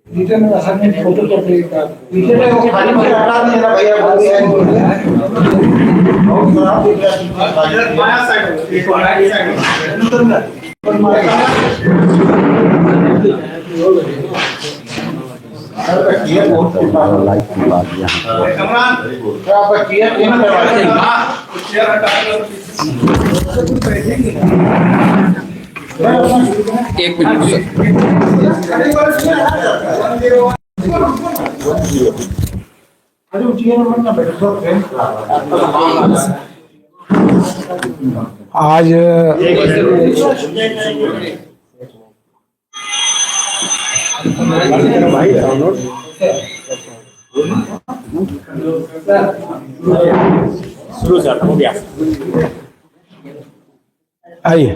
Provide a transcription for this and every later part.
Return assignment photo तो पड़ेगा return में वो खाली मुझे हटा देना भैया बोल दिया है और खराब हो गया बाया साइड एक राइट साइड उधर पर मारेगा ये बहुत लाइक की बात यहां कमरान क्या आप चेयर क्यों करवा रहे हैं हां चेयर हटा एक मिनट आज शुरू से हो गया आइए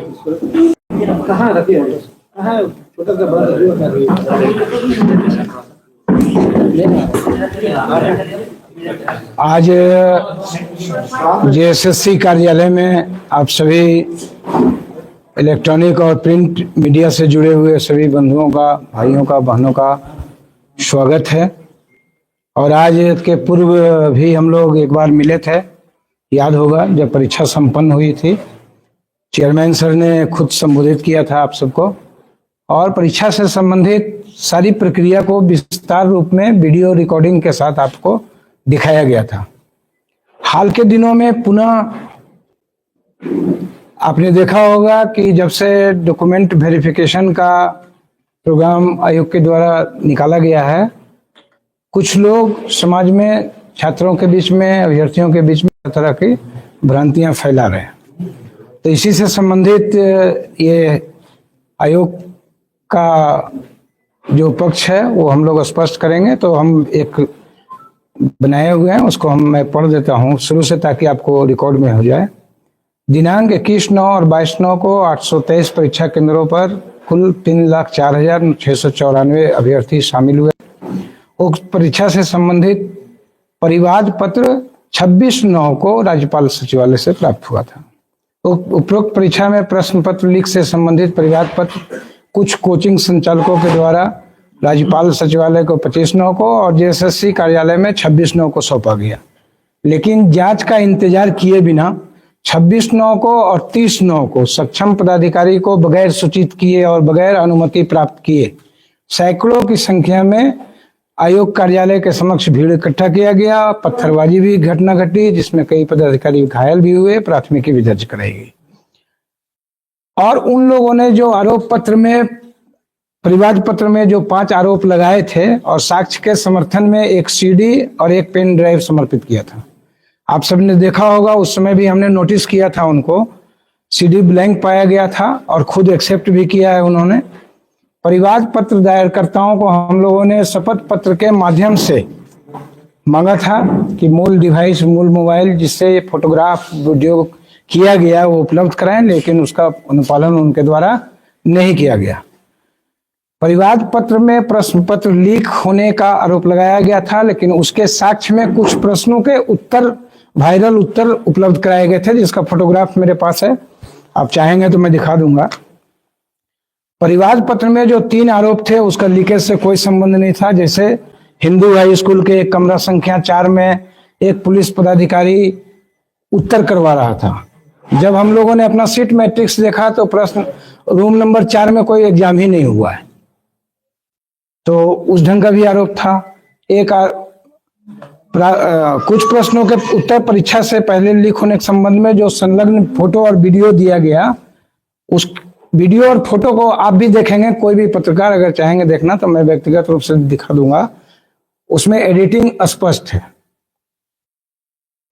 कहाँ रखे कहाँ छोटा सा आज जेएसएससी कार्यालय में आप सभी इलेक्ट्रॉनिक और प्रिंट मीडिया से जुड़े हुए सभी बंधुओं का, भाइयों का, बहनों का स्वागत है। और आज के पूर्व भी हम लोग एक बार मिले थे, याद होगा, जब परीक्षा संपन्न हुई थी। चेयरमैन सर ने खुद संबोधित किया था आप सबको और परीक्षा से संबंधित सारी प्रक्रिया को विस्तार रूप में वीडियो रिकॉर्डिंग के साथ आपको दिखाया गया था। हाल के दिनों में पुनः आपने देखा होगा कि जब से डॉक्यूमेंट वेरिफिकेशन का प्रोग्राम आयोग के द्वारा निकाला गया है, कुछ लोग समाज में, छात्रों के बीच में, अभ्यर्थियों के बीच में तरह की भ्रांतियां फैला रहे हैं। तो इसी से संबंधित ये आयोग का जो पक्ष है वो हम लोग स्पष्ट करेंगे। तो हम एक बनाए हुए हैं, उसको मैं पढ़ देता हूँ शुरू से ताकि आपको रिकॉर्ड में हो जाए। दिनांक 21/9 और 22/9 को 823 परीक्षा केंद्रों पर कुल 3,04,694 अभ्यर्थी शामिल हुए। उक्त परीक्षा से संबंधित परिवाद पत्र 26/9 को राज्यपाल सचिवालय से प्राप्त हुआ था। उपरोक्त परीक्षा में प्रश्न पत्र लीक से संबंधित परिवाद पत्र कुछ कोचिंग संचालकों के द्वारा राज्यपाल सचिवालय को 25/9 को और जेएसएससी कार्यालय में 26/9 को सौंपा गया, लेकिन जांच का इंतजार किए बिना 26/9 को और 30/9 को सक्षम पदाधिकारी को बगैर सूचित किए और बगैर अनुमति प्राप्त किए सैकड़ों की संख्या में आयोग कार्यालय के समक्ष भीड़ इकट्ठा किया गया। पत्थरबाजी भी घटना घटी, जिसमें कई पदाधिकारी घायल भी हुए। प्राथमिकी भी दर्ज कराई गई और उन लोगों ने जो आरोप पत्र में, परिवाद पत्र में जो 5 आरोप लगाए थे और साक्ष्य के समर्थन में एक सीडी और एक पेन ड्राइव समर्पित किया था। आप सबने देखा होगा, उस समय भी हमने नोटिस किया था उनको। सीडी ब्लैंक पाया गया था और खुद एक्सेप्ट भी किया है उन्होंने। परिवाद पत्र दायरकर्ताओं को हम लोगों ने शपथ पत्र के माध्यम से मांगा था कि मूल डिवाइस, मूल मोबाइल जिससे फोटोग्राफ वीडियो किया गया वो उपलब्ध कराएं, लेकिन उसका अनुपालन उनके द्वारा नहीं किया गया। परिवाद पत्र में प्रश्न पत्र लीक होने का आरोप लगाया गया था, लेकिन उसके साक्ष्य में कुछ प्रश्नों के उत्तर, वायरल उत्तर उपलब्ध कराए गए थे, जिसका फोटोग्राफ मेरे पास है। आप चाहेंगे तो मैं दिखा दूंगा। परिवाद पत्र में जो 3 आरोप थे उसका लीकेज से कोई संबंध नहीं था। जैसे हिंदू हाई स्कूल के कमरा संख्या 4 में एक पुलिस पदाधिकारी उत्तर करवा रहा था। जब हम लोगों ने अपना सीट मैट्रिक्स देखा तो प्रश्न रूम नंबर 4 में कोई एग्जाम ही नहीं हुआ है, तो उस ढंग का भी आरोप था। कुछ प्रश्नों के उत्तर परीक्षा से पहले लीक होने के संबंध में जो संलग्न फोटो और वीडियो दिया गया, उस वीडियो और फोटो को आप भी देखेंगे, कोई भी पत्रकार अगर चाहेंगे देखना तो मैं व्यक्तिगत रूप से दिखा दूंगा। उसमें एडिटिंग स्पष्ट है।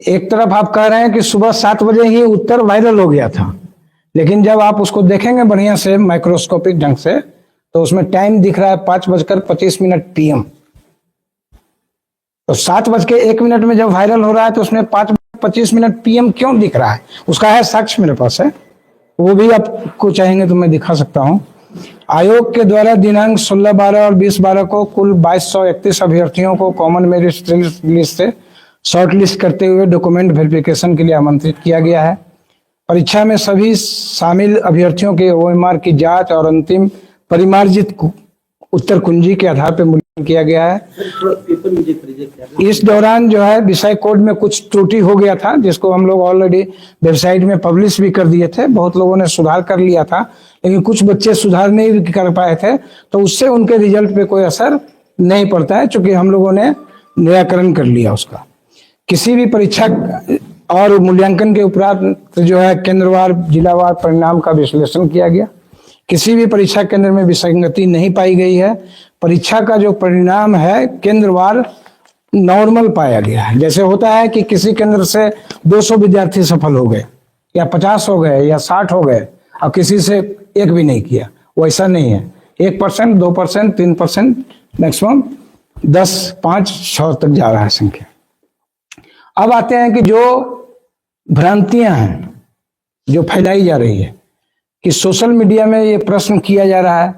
एक तरफ आप कह रहे हैं कि सुबह 7 बजे ही उत्तर वायरल हो गया था, लेकिन जब आप उसको देखेंगे बढ़िया से माइक्रोस्कोपिक ढंग से तो उसमें टाइम दिख रहा है 5:25 PM। तो 7:01 में जब वायरल हो रहा है तो उसमें 5:25 PM क्यों दिख रहा है? उसका है साक्ष्य मेरे पास है, वो भी आपको चाहेंगे तो मैं दिखा सकता हूं। आयोग के द्वारा दिनांक 16/12 और 20/12 को कुल 2231 अभ्यर्थियों को कॉमन मेरिट लिस्ट से शॉर्ट लिस्ट करते हुए डॉक्यूमेंट वेरिफिकेशन के लिए आमंत्रित किया गया है। परीक्षा में सभी शामिल अभ्यर्थियों के OMR की जांच और अंतिम परिमार्जित उत्तर कुंजी के आधार पर मूल्यांकन किया गया है। इस दौरान जो है विषय कोड में कुछ त्रुटि हो गया था, जिसको हम लोग ऑलरेडी वेबसाइट में पब्लिश भी कर दिए थे। बहुत लोगों ने सुधार कर लिया था, लेकिन कुछ बच्चे सुधार नहीं कर पाए थे, तो उससे उनके रिजल्ट पे कोई असर नहीं पड़ता है, चूंकि हम लोगों ने निराकरण कर लिया उसका। किसी भी परीक्षा और मूल्यांकन के उपरांत जो है केंद्रवार जिलावार परिणाम का विश्लेषण किया गया। किसी भी परीक्षा केंद्र में विसंगति नहीं पाई गई है। परीक्षा का जो परिणाम है केंद्रवार नॉर्मल पाया गया है। जैसे होता है कि किसी केंद्र से 200 विद्यार्थी सफल हो गए, या 50 हो गए, या 60 हो गए, और किसी से एक भी नहीं किया, वैसा नहीं है। 1%, 2%, 3%, मैक्सिमम 10, 5, 6 तक जा रहा है संख्या। अब आते हैं कि जो भ्रांतियां हैं जो फैलाई जा रही है, कि सोशल मीडिया में ये प्रश्न किया जा रहा है।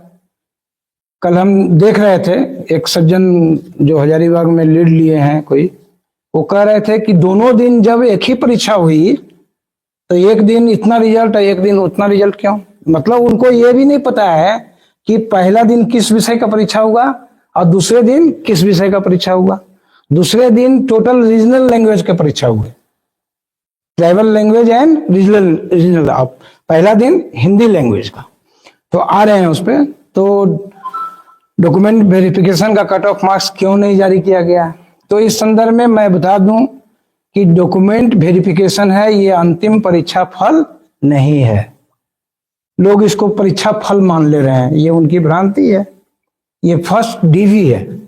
कल हम देख रहे थे, एक सज्जन जो हजारीबाग में लीड लिए हैं कोई, वो कह रहे थे कि दोनों दिन जब एक ही परीक्षा हुई तो एक दिन इतना रिजल्ट और एक दिन उतना रिजल्ट क्यों? मतलब उनको ये भी नहीं पता है कि पहला दिन किस विषय का परीक्षा हुआ और दूसरे दिन किस विषय का परीक्षा हुआ। दूसरे दिन टोटल रीजनल लैंग्वेज के परीक्षा हुए, ट्राइबल लैंग्वेज एंड रीजनल। अब पहला दिन हिंदी लैंग्वेज का, तो आ रहे हैं उस पर। तो डॉक्यूमेंट वेरिफिकेशन का कट ऑफ मार्क्स क्यों नहीं जारी किया गया? तो इस संदर्भ में मैं बता दूं कि डॉक्यूमेंट वेरिफिकेशन है, ये अंतिम परीक्षा फल नहीं है। लोग इसको परीक्षा फल मान ले रहे हैं, ये उनकी भ्रांति है। ये फर्स्ट डीवी है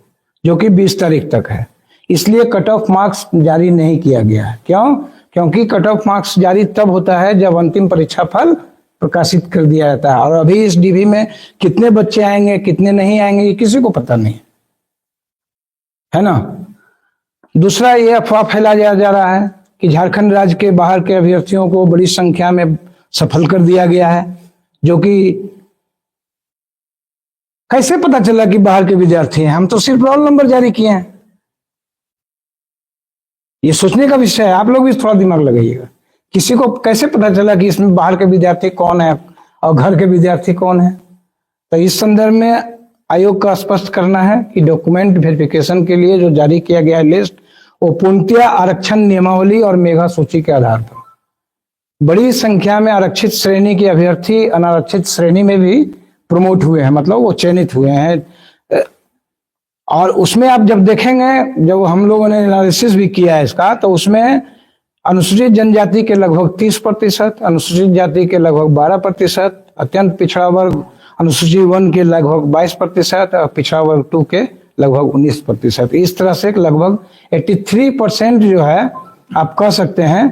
जो कि 20 तारीख तक है, इसलिए कट ऑफ मार्क्स जारी नहीं किया गया है। क्यों? क्योंकि कट ऑफ मार्क्स जारी तब होता है जब अंतिम परीक्षा फल प्रकाशित कर दिया जाता है, और अभी इस डीवी में कितने बच्चे आएंगे कितने नहीं आएंगे ये किसी को पता नहीं है ना। दूसरा, ये अफवाह फैलाया जा रहा है कि झारखंड राज्य के बाहर के अभ्यर्थियों को बड़ी संख्या में सफल कर दिया गया है, जो कि कैसे पता चला कि बाहर के विद्यार्थी हैं? हम तो सिर्फ रोल नंबर जारी किए हैं। ये सोचने का विषय है, आप लोग भी थोड़ा दिमाग लगाइएगा। किसी को कैसे पता चला कि इसमें बाहर के विद्यार्थी कौन है और घर के विद्यार्थी कौन है? तो इस संदर्भ में आयोग का स्पष्ट करना है कि डॉक्यूमेंट वेरिफिकेशन के लिए जो जारी किया गया लिस्ट, वो पूर्णतया आरक्षण नियमावली और मेधा सूची के आधार पर बड़ी संख्या में आरक्षित श्रेणी के अभ्यर्थी अनारक्षित श्रेणी में भी प्रमोट हुए हैं, मतलब वो चयनित हुए हैं। और उसमें आप जब देखेंगे, जब हम लोगों ने एनालिसिस भी किया है इसका, तो उसमें अनुसूचित जनजाति के लगभग 30%, अनुसूचित जाति के लगभग 12%, अत्यंत पिछड़ा वर्ग अनुसूचित 1 के लगभग 22% और पिछड़ा वर्ग 2 के लगभग 19%। इस तरह से लगभग 83% जो है आप कह सकते हैं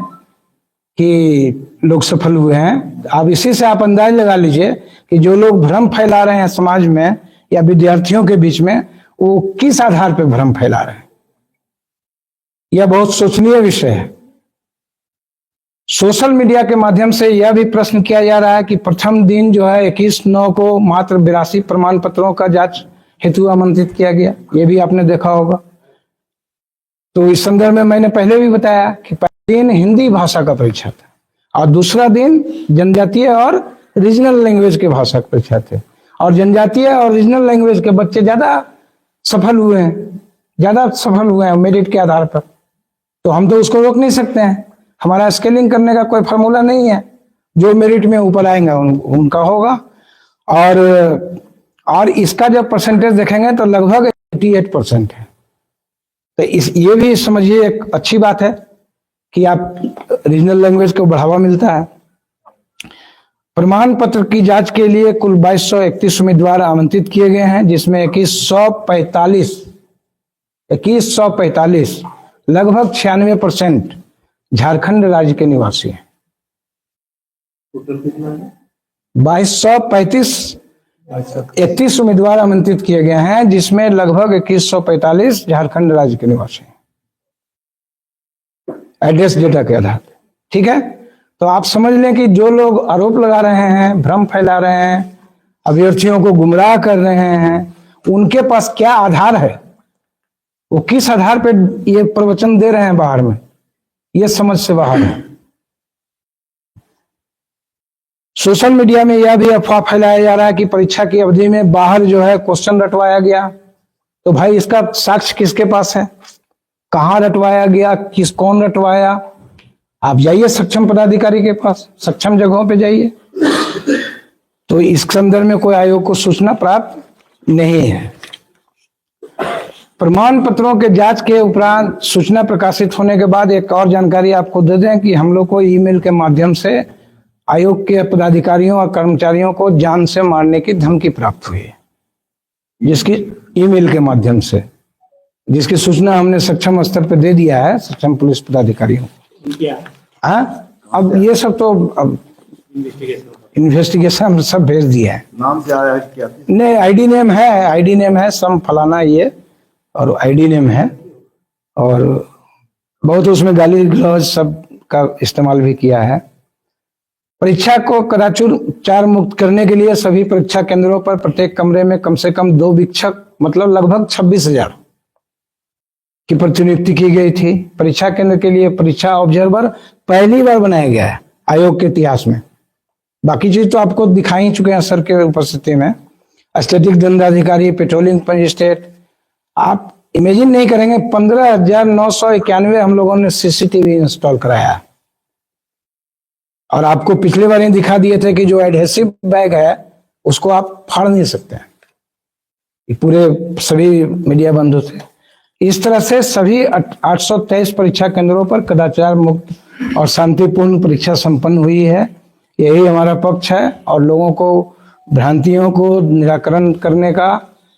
कि लोग सफल हुए हैं। अब इसी से आप अंदाज लगा लीजिए कि जो लोग भ्रम फैला रहे हैं समाज में या विद्यार्थियों के बीच में, वो किस आधार पर भ्रम फैला रहे हैं। यह बहुत सोचनीय विषय है। सोशल मीडिया के माध्यम से यह भी प्रश्न किया जा रहा है कि प्रथम दिन जो है 21/9 को मात्र 82 प्रमाण पत्रों का जांच हेतु आमंत्रित किया गया, ये भी आपने देखा होगा। तो इस संदर्भ में मैंने पहले भी बताया कि पहले दिन हिंदी भाषा का परीक्षा था और दूसरा दिन जनजातीय और रीजनल लैंग्वेज के भाषा का परीक्षा थे, और जनजातीय और रीजनल लैंग्वेज के बच्चे ज्यादा सफल हुए हैं मेरिट के आधार पर। तो हम तो उसको रोक नहीं सकते हैं, हमारा स्केलिंग करने का कोई फार्मूला नहीं है। जो मेरिट में ऊपर आएंगे उनका होगा। और इसका जब परसेंटेज देखेंगे तो लगभग 88% है। तो ये भी समझिए एक अच्छी बात है कि आप रीजनल लैंग्वेज को बढ़ावा मिलता है। प्रमाण पत्र की जांच के लिए कुल 2231 उम्मीदवार आमंत्रित किए गए हैं, जिसमें 2145 लगभग 96% झारखंड राज्य के निवासी हैं। टोटल कितना है? 2231 उम्मीदवार आमंत्रित किए गए हैं, जिसमें लगभग 2145 झारखंड राज्य के निवासी हैं, एड्रेस डेटा के आधार पर। ठीक है, तो आप समझ लें कि जो लोग आरोप लगा रहे हैं, भ्रम फैला रहे हैं, अभ्यर्थियों को गुमराह कर रहे हैं, उनके पास क्या आधार है, वो किस आधार पर ये प्रवचन दे रहे हैं बाहर में, ये समझ से बाहर है। सोशल मीडिया में यह भी अफवाह फैलाया जा रहा है कि परीक्षा की अवधि में बाहर जो है क्वेश्चन रटवाया गया। तो भाई इसका साक्ष्य किसके पास है, कहाँ रटवाया गया, कौन रटवाया? आप जाइए सक्षम पदाधिकारी के पास, सक्षम जगहों पे जाइए। तो इस संदर्भ में कोई आयोग को सूचना प्राप्त नहीं है। प्रमाण पत्रों के जांच के उपरांत सूचना प्रकाशित होने के बाद एक और जानकारी आपको दे दें कि हम लोग को ईमेल के माध्यम से आयोग के पदाधिकारियों और कर्मचारियों को जान से मारने की धमकी प्राप्त हुई है, जिसकी ईमेल के माध्यम से, जिसकी सूचना हमने सक्षम स्तर पर दे दिया है, सक्षम पुलिस पदाधिकारियों को। हाँ, अब ये सब तो अब इन्वेस्टिगेशन हम सब भेज दिया है। नाम क्या है, क्या नहीं, आईडी नेम है सम फलाना ये, और आईडी नेम है, और बहुत उसमें गाली गलौज सब का इस्तेमाल भी किया है। परीक्षा को कदाचार मुक्त करने के लिए सभी परीक्षा केंद्रों पर प्रत्येक कमरे में कम से कम 2 वीक्षक, मतलब लगभग 26,000 की प्रतिनियुक्ति की गई थी। परीक्षा केंद्र के लिए परीक्षा ऑब्जर्वर पहली बार बनाया गया है आयोग के इतिहास में। बाकी चीज तो आपको दिखा ही चुके हैं सर के उपस्थिति में। स्टैटिक दंडाधिकारी, पेट्रोलिंग मजिस्ट्रेट, आप इमेजिन नहीं करेंगे 15,991 हम लोगों ने सीसीटीवी इंस्टॉल कराया। और आपको पिछले बार ही दिखा दिए थे कि जो एडहेसिव बैग है उसको आप फाड़ नहीं सकते हैं। पूरे सभी मीडिया बंधु थे। इस तरह से सभी 823 परीक्षा केंद्रों पर कदाचार मुक्त और शांतिपूर्ण परीक्षा संपन्न हुई है। यही हमारा पक्ष है और लोगों को भ्रांतियों को निराकरण करने का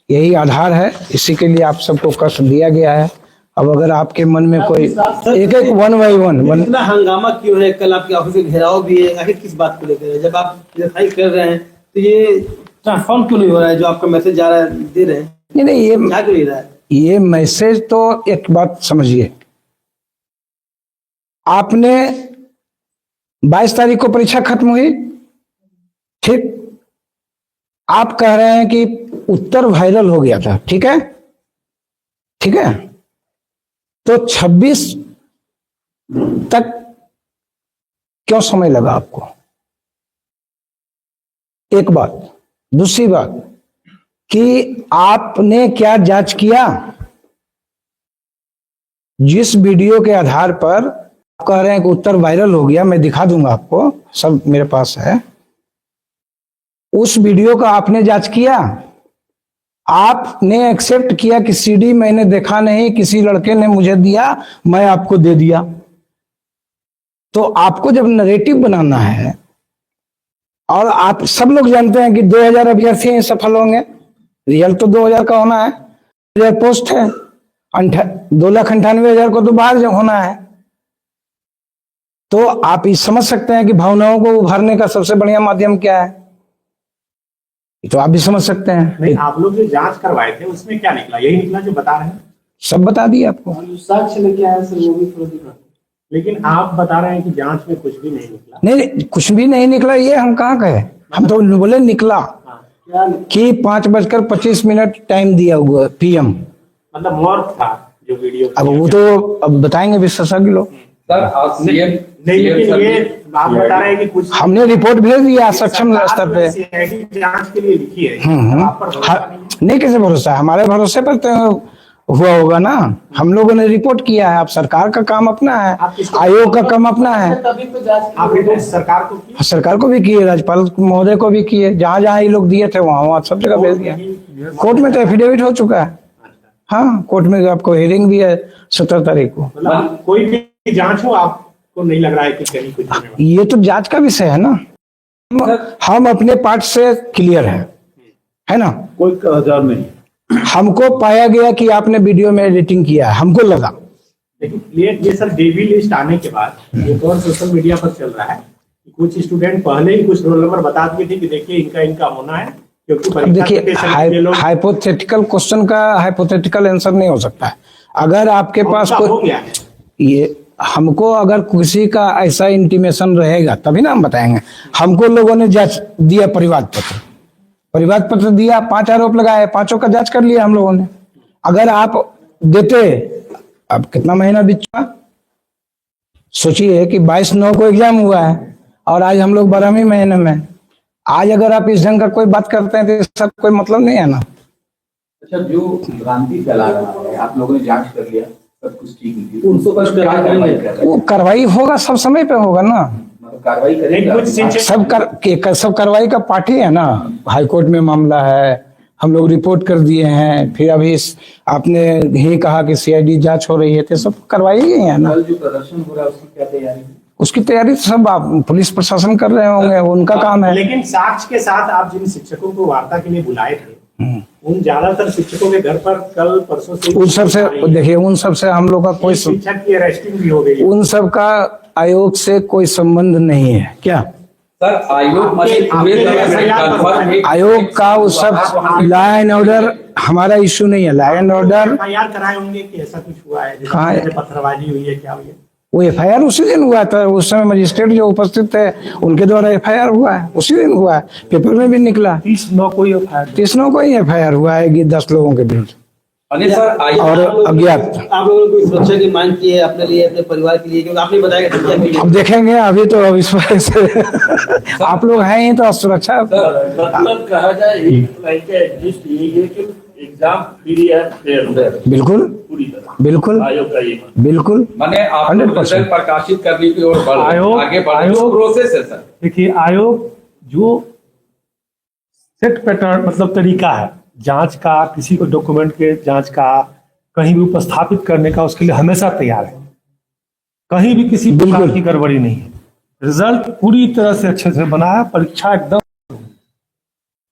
यही आधार है। इसी के लिए आप सबको कष्ट दिया गया है। अब अगर आपके मन में कोई एक वन बाई वन इतना हंगामा क्यों है? कल आपके ऑफिस में घेराव भी है, आखिर किस बात को लेकर है? जब आप लिखाई कर रहे हैं तो ये ट्रांसफॉर्म क्यों नहीं हो रहा है? जो आपका मैसेज जा रहा है, दे रहे हैं, नहीं ये क्या कर रहा है? ये मैसेज तो एक बात समझिए, आपने 22 तारीख को परीक्षा खत्म हुई, ठीक, आप कह रहे हैं कि उत्तर वायरल हो गया था, ठीक है, ठीक है, तो 26 तक क्यों समय लगा आपको? एक बात। दूसरी बात कि आपने क्या जांच किया? जिस वीडियो के आधार पर आप कह रहे हैं कि उत्तर वायरल हो गया, मैं दिखा दूंगा आपको, सब मेरे पास है, उस वीडियो का आपने जांच किया? आपने एक्सेप्ट किया कि सीडी मैंने देखा नहीं, किसी लड़के ने मुझे दिया, मैं आपको दे दिया। तो आपको जब नरेटिव बनाना है, और आप सब लोग जानते हैं कि 2000 अभ्यर्थी सफल होंगे, रिजल्ट तो 2000 का होना है, पोस्ट है 2,98,000 को तो बाहर होना है। तो आप इस समझ सकते हैं कि भावनाओं को उभारने का सबसे बढ़िया माध्यम क्या है, तो आप भी समझ सकते हैं। नहीं, आप लोग जो जांच करवाए थे उसमें क्या निकला? यही निकला जो बता रहे हैं? सब बता दिए आपको। साक्ष्य लेके आया सर, वो भी थोड़ा दिखा। लेकिन आप बता रहे हैं कि जांच में कुछ भी नहीं निकला। नहीं, कुछ भी नहीं निकला, ये हम कहाँ कहे, हम तो बोले निकला कि 5:25 टाइम दिया हुआ PM, मतलब मॉर्फ था जो वीडियो। अब वो तो अब बताएंगे विशेषज्ञ लोग। नहीं, लेकिन ये आप बता रहे हैं कि कुछ हमने रिपोर्ट भेज दिया सक्षम स्तर पे। CID जांच के लिए लिखी है, आप पर भरोसा नहीं? नहीं, कैसे भरोसा है? हमारे भरोसे पर तो हुआ होगा ना, हम लोगों ने रिपोर्ट किया है। अब सरकार का काम अपना है, आयोग का काम अपना है। तभी तो जांच आपने सरकार को की? सरकार को भी किए, राज्यपाल महोदय को भी किए, जहां जहां ये लोग दिए थे वहां वहां सब जगह भेज दिया। कोर्ट में तो एफिडेविट हो चुका है। हाँ, कोर्ट में आपको हियरिंग भी है 17 तारीख को। मतलब कोई भी जांच हो, आपको नहीं लग रहा है कि कहीं कुछ होने वाला? ये तो जांच का विषय है ना। हम अपने पार्ट से क्लियर है ना, कोई हजार नहीं। हमको पाया गया कि आपने वीडियो में एडिटिंग किया है, हमको लगा। लेकिन ये सर डेवी लिस्ट आने के बाद एक और सोशल मीडिया पर चल रहा है कि कुछ स्टूडेंट पहले ही कुछ रोल नंबर बता दिए थे कि देखिए इनका होना है, क्योंकि देखिए हाइपोथेटिकल क्वेश्चन का हाइपोथेटिकल आंसर नहीं हो सकता है। अगर आपके पास कोई ये, हमको अगर किसी का ऐसा इंटीमेशन रहेगा तभी ना हम बताएंगे। हमको लोगों ने जांच दिया, परिवाद पत्र दिया, 5 आरोप लगाए, 5 का जांच कर लिया हम लोगों ने। अगर आप देते, अब कितना महीना बीत चुका, सोचिए कि 22/9 को एग्जाम हुआ है और आज हम लोग 12वें महीने में। आज अगर आप इस ढंग का कोई बात करते हैं तो इसका कोई मतलब नहीं है ना। अच्छा, जो भ्रांति फैला रहा है, आप लोगों ने जांच कर लिया, सब कुछ ठीक नहीं, उनको पर क्या कार्रवाई कर रहे हैं? वो कार्रवाई होगा, सब समय पे होगा ना। मतलब कार्रवाई करेंगे? सब कार्रवाई का पार्ट ही है ना। हाईकोर्ट में मामला है, हम लोग रिपोर्ट कर दिए हैं, फिर अभी आपने ही कहा कि सीआईडी जांच हो रही है, तो सब कार्रवाई ही है ना। कल जो प्रदर्शन हो रहा है उसकी क्या तैयारी है? उसकी तैयारी तो सब आप पुलिस प्रशासन कर रहे होंगे, वो उनका काम है। लेकिन साक्ष्य के साथ आप जिन शिक्षकों को वार्ता के लिए बुलाए थे, उन ज्यादातर शिक्षकों के घर पर कल परसों से उन सब से देखिए, उन सब से हम लोग का कोई शिक्षक की अरेस्टिंग भी हो गई है। उन सब का आयोग से कोई संबंध नहीं है। क्या सर, आयोग का वो सब लॉ एंड ऑर्डर हमारा इश्यू नहीं है। लॉ एंड ऑर्डर एफआईआर कराए होंगे कि ऐसा कुछ हुआ है, कहाँ है? जैसे पत्थरबाजी हुई है, क्या हुई है? वो एफआईआर उसी दिन हुआ था। उस समय मजिस्ट्रेट जो उपस्थित थे उनके द्वारा एफआईआर हुआ है, उसी दिन हुआ है, पेपर में भी निकला। 30/9 को ही एफआईआर 30 को ही एफआईआर हुआ है कि 10 लोगों के विरुद्ध अनिल सर, और अज्ञात। आप लोगों ने कोई सुरक्षा की मांग की है अपने लिए, अपने परिवार के लिए? क्योंकि आपने बताया कि सुरक्षा के लिए। अब देखेंगे, अभी तो अब इस वजह से आप लोग हैं ही तो सुरक्षा। मतलब कहा जाए एक लाइन का एग्जिस्ट यही है कि एग्जाम फ्री है, फेयर है, बिल्कुल पूरी तरह बिल्कुल आयोग का ये बिल्कुल। मैंने आप 100% रिजल्ट प्रकाशित करने की ओर आगे बढ़ प्रोसेस है सर। देखिए, आयोग जो सेट पैटर्न मतलब तरीका है जांच का, किसी को डॉक्यूमेंट के जांच का, कहीं भी उपस्थापित करने का, उसके लिए हमेशा तैयार है। कहीं भी किसी प्रकार की गड़बड़ी नहीं है। रिजल्ट पूरी तरह से अच्छे से बना है, परीक्षा एकदम।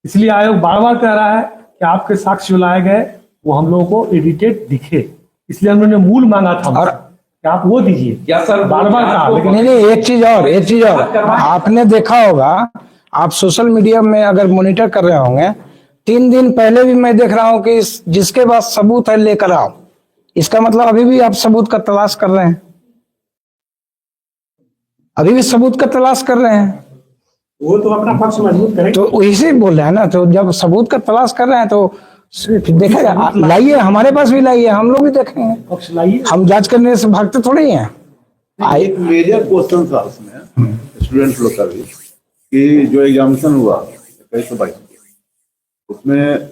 इसलिए आयोग बार बार कह रहा है कि आपके साक्ष्य जो लाए गए वो हम लोगों को एडिटेड दिखे, इसलिए हमने मूल मांगा था और कि आप वो दीजिए। क्या सर, बार बार कहा, लेकिन नहीं, एक चीज और आपने देखा होगा, आप सोशल मीडिया में अगर मॉनिटर कर रहे होंगे, 3 दिन पहले भी मैं देख रहा हूं कि जिसके पास सबूत है लेकर आओ। इसका मतलब अभी भी आप सबूत का तलाश कर रहे हैं, अभी भी सबूत का तलाश कर रहे हैं। वो तो अपना पक्ष मजबूत करें। तो वही से बोल रहे हैं ना, तो जब सबूत का तलाश कर रहे हैं तो देखा, लाइए, हमारे पास भी लाइए, हम लोग भी देखेंगे। पक्ष लाइए। हम जांच करने से भागते थोड़े ही हैं। एक मेजर क्वेश्चन था उसमें स्टूडेंट लोग का भी, कि जो एग्जामिनेशन हुआ 2122 उसमें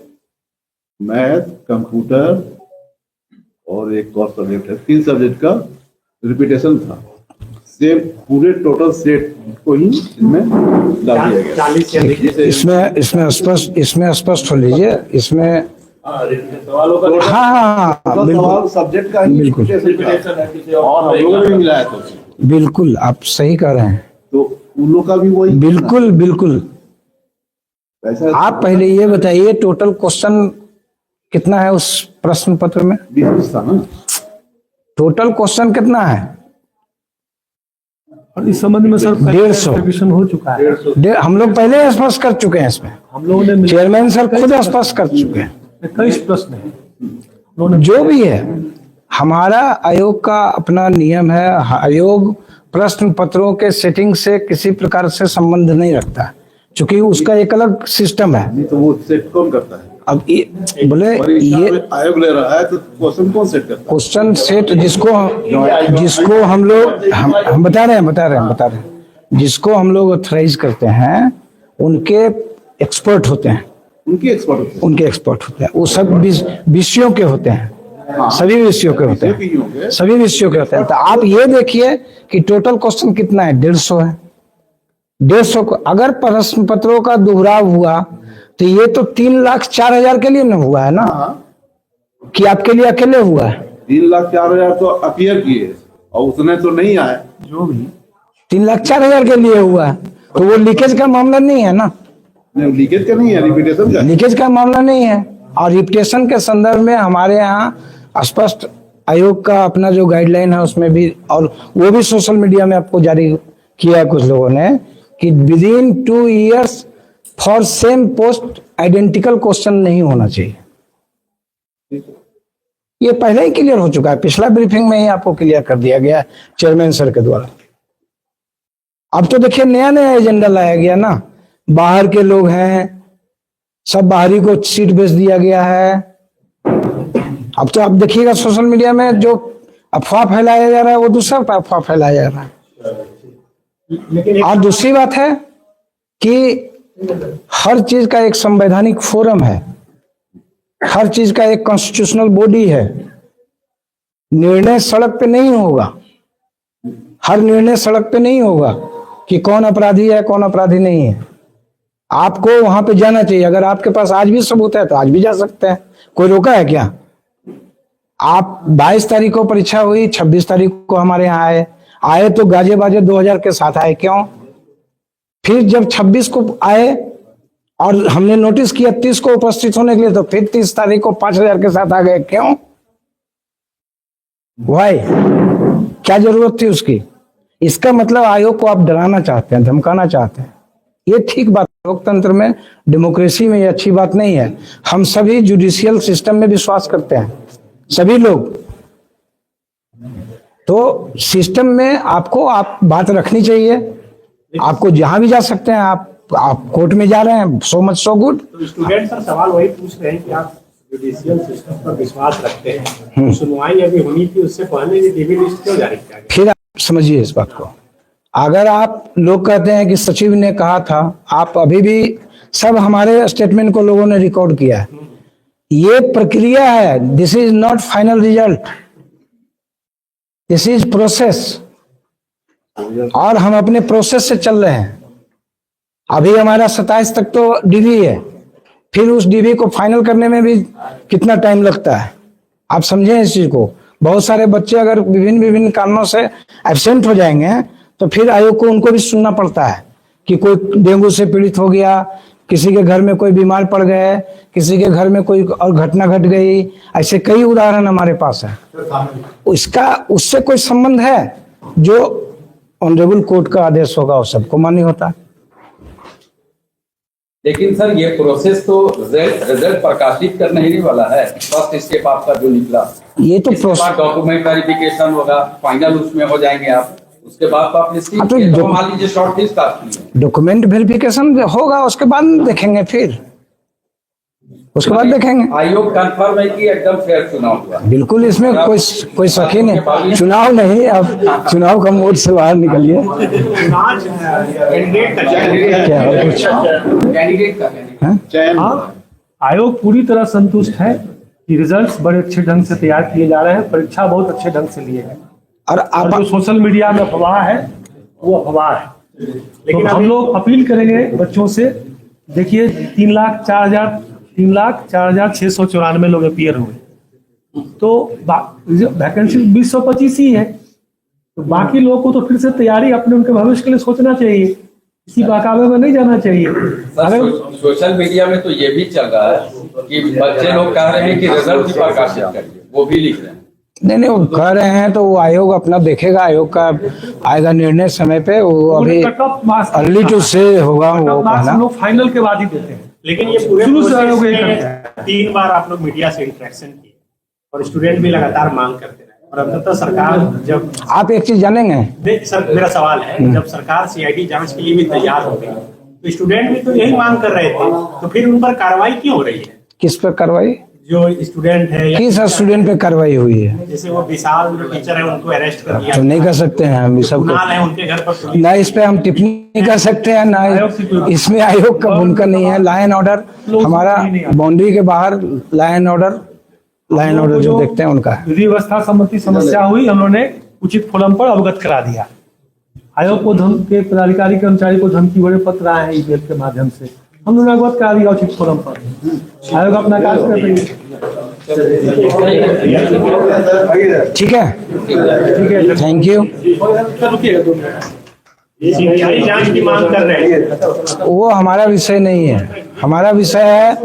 मैथ, कंप्यूटर और एक और सब्जेक्ट है, 3 सब्जेक्ट का रिपीटेशन था। सेम पूरे टोटल सेट को ही इसमें डाल दिया गया। 40 से अधिक। इसमें स्पष्ट हो लीजिए, इसमें सवालों का हाँ बिल्कुल सब्जेक्ट का ही बिल्कुल और हम लोगों ने भी मिलाया था उसमें। बिल्कुल, आप सही कह रहे हैं। तो उन लोग का भी वही बिल्कुल बिल्कुल। ऐसा आप पहले ये बताइए, टोटल क्वेश्चन कितना है उस प्रश्न पत्र में? 20 था ना। टोटल क्वेश्चन कितना है? और इस संबंध में सर 150 रिविजन हो चुका है। हम लोग पहले स्पष्ट कर चुके हैं। इसमें हम लोगों ने चेयरमैन सर खुद स्पष्ट कर चुके हैं। कई प्रश्न है। जो भी है, हमारा आयोग का अपना नियम है। आयोग प्रश्न पत्रों के सेटिंग से किसी प्रकार से संबंध नहीं रखता, क्योंकि उसका एक अलग सिस्टम है। नहीं तो वो सेट कौन करता है? अब ये बोले, ये आयोग ले रहा है तो क्वेश्चन कौन सेट करता है? क्वेश्चन सेट जिसको हम लोग हम बता रहे हैं जिसको हम लोग ऑथराइज करते हैं, उनके एक्सपर्ट होते हैं। उनके एक्सपर्ट होते हैं। वो सब विषयों के होते हैं। सभी विषयों के होते हैं। सभी विषयों के होते हैं। तो आप ये देखिए कि टोटल क्वेश्चन कितना है? 150 है। 150 को अगर प्रश्न पत्रों का दोहराव हुआ तो ये तो 3,04,000 के लिए न हुआ है ना, कि आपके लिए अकेले हुआ है? 3,04,000 तो अपीयर किए और उतने तो नहीं आए। जो भी 3,04,000 के लिए हुआ है, तो वो लीकेज का मामला नहीं है ना। नहीं, लीकेज का नहीं है, रिपीटेशन का। लीकेज का मामला नहीं है। और रिपीटेशन के संदर्भ में हमारे यहाँ स्पष्ट आयोग का अपना जो गाइडलाइन है उसमें भी, और वो भी सोशल मीडिया में आपको जारी किया है कुछ लोगों ने, कि within 2 years for same post identical question नहीं होना चाहिए। ये पहले ही क्लियर हो चुका है, पिछला ब्रीफिंग में ही आपको क्लियर कर दिया गया चेयरमैन सर के द्वारा। अब तो देखिए नया नया एजेंडा लाया गया ना, बाहर के लोग हैं, सब बाहरी को सीट बेच दिया गया है। अब तो आप देखिएगा सोशल मीडिया में जो अफवाह फैलाया जा रहा है, वो दूसरा अफवाह फैलाया जा रहा है। लेकिन और दूसरी बात है कि हर चीज का एक संवैधानिक फोरम है, हर चीज का एक कॉन्स्टिट्यूशनल बॉडी है। निर्णय सड़क पे नहीं होगा, हर निर्णय सड़क पे नहीं होगा कि कौन अपराधी है कौन अपराधी नहीं है। आपको वहां पे जाना चाहिए। अगर आपके पास आज भी सबूत है तो आज भी जा सकते हैं, कोई रोका है क्या? आप 22 तारीख को परीक्षा हुई, 26 तारीख को हमारे यहाँ आए तो गाजे बाजे 2000 के साथ आए, क्यों? फिर जब 26 को आए और हमने नोटिस किया 30 को उपस्थित होने के लिए, तो फिर 30 तारीख को 5000 के साथ आ गए, क्यों? वाई? क्या जरूरत थी उसकी? इसका मतलब आयोग को आप डराना चाहते हैं, धमकाना चाहते हैं। ये ठीक बात, लोकतंत्र में, डेमोक्रेसी में ये अच्छी बात नहीं है। हम सभी जुडिशियल सिस्टम में विश्वास करते हैं, सभी लोग। तो सिस्टम में आपको आप बात रखनी चाहिए। आपको जहां भी जा सकते हैं, आप कोर्ट में जा रहे हैं, सो मच सो गुड। तो स्टूडेंट सर सवाल वही पूछ रहे हैं कि आप जुडिशियल सिस्टम पर विश्वास रखते हैं, सुनवाई अभी होनी थी, उससे पहले ये डीबी लिस्ट क्यों जारी किया गया? फिर आप समझिए इस बात को। अगर आप लोग कहते हैं कि सचिव ने कहा था, आप अभी भी सब हमारे स्टेटमेंट को लोगों ने रिकॉर्ड किया है। ये प्रक्रिया है, this is not final result, this is process. और हम अपने प्रोसेस से चल रहे हैं। अभी हमारा 27 तक तो डीवी है, फिर उस डीवी को फाइनल करने में भी कितना टाइम लगता है, आप समझें इस चीज को। बहुत सारे बच्चे अगर विभिन्न कारणों से एब्सेंट हो जाएंगे तो फिर आयोग को उनको भी सुनना पड़ता है कि कोई डेंगू से पीड़ित हो गया, किसी के घर में कोई बीमार पड़ गए, किसी के घर में कोई और घटना घट गई। ऐसे कई उदाहरण हमारे पास है। उसका उससे कोई संबंध है? जो ऑनरेबल कोर्ट का आदेश होगा वो सबको मान्य होता है। लेकिन सर ये प्रोसेस तो रिजल्ट प्रकाशित करने ही नहीं वाला है। फर्स्ट स्टेप आपका जो निकला, ये तो प्रोसेस डॉक्यूमेंट वेरिफिकेशन होगा, फाइनल उसमें हो जाएंगे आप, उसके बाद तो आप लिस्टिंग तो मान लीजिए शॉर्ट लिस्ट आती है, डॉक्यूमेंट वेरिफिकेशन होगा, उसके बाद देखेंगे, फिर उसके बाद देखेंगे। आयोग कंफर्म है कि एकदम फेयर चुनाव हुआ? बिल्कुल, इसमें कोई शक ही नहीं। चुनाव नहीं, अब चुनाव का मोड से बाहर निकलिए। हाँ, आयोग पूरी तरह संतुष्ट है कि रिजल्ट्स बड़े अच्छे ढंग से तैयार किए जा रहे हैं, परीक्षा बहुत अच्छे ढंग से लिए हैं। और जो सोशल मीडिया में अफवाह है वो अफवाह है। लेकिन तो हम लोग अपील करेंगे बच्चों से। देखिए 3,04,694 लोग अपीयर हुए, तो वैकेंसी 2025 ही है। तो बाकी लोगों को तो फिर से तैयारी अपने उनके भविष्य के लिए सोचना चाहिए, इसी बहकावे में नहीं जाना चाहिए। अगर सोशल मीडिया में तो ये भी चल रहा है कि बच्चे लोग कह रहे हैं कि रिजल्ट भी प्रकाशित करिए, वो भी लिख रहे हैं। नहीं, वो कह रहे हैं तो वो आयोग अपना देखेगा, आयोग का आएगा निर्णय समय पे। वो अभी अर्ली टू से होगा, वो हम लोग फाइनल के बाद ही देते हैं। लेकिन ये पूरे प्रोसेस में 3 बार आप लोग मीडिया से इंटरेक्शन किए और स्टूडेंट भी लगातार मांग करते रहे, और अंततः सरकार जब, आप एक चीज जानेंगे सर मेरा सवाल है, जब सरकार सीआईडी जांच के लिए भी तैयार हो गई तो स्टूडेंट भी तो यही मांग कर रहे थे, तो फिर उन पर कार्रवाई क्यों हो रही है? किस पर कार्रवाई? जो स्टूडेंट है, किस स्टूडेंट पे कार्रवाई हुई है? जैसे वो विशाल जो टीचर है उनको अरेस्ट कर लिया, तो नहीं कर सकते हैं हम सब कुणाल है उनके घर पर ना, इस पे हम टिप्पणी नहीं कर सकते हैं ना, इसमें आयोग का भूमिका नहीं है। लॉ एंड ऑर्डर हमारा बाउंड्री के बाहर, लॉ एंड ऑर्डर जो देखते हैं उनका। विधि व्यवस्था संबंधी समस्या हुई, उन्होंने उचित फोरम पर अवगत करा दिया। आयोग को के पदाधिकारी कर्मचारी को धमकी भरे पत्र आए हैं ईमेल के माध्यम से, हम लोगों ने अवगत करा दिया उचित फोरम पर। आयोग अपना कार्य कर रही है। ठीक है, थैंक यू। सीबीआई जांच की मांग कर रहे हैं, वो हमारा विषय नहीं है, हमारा विषय है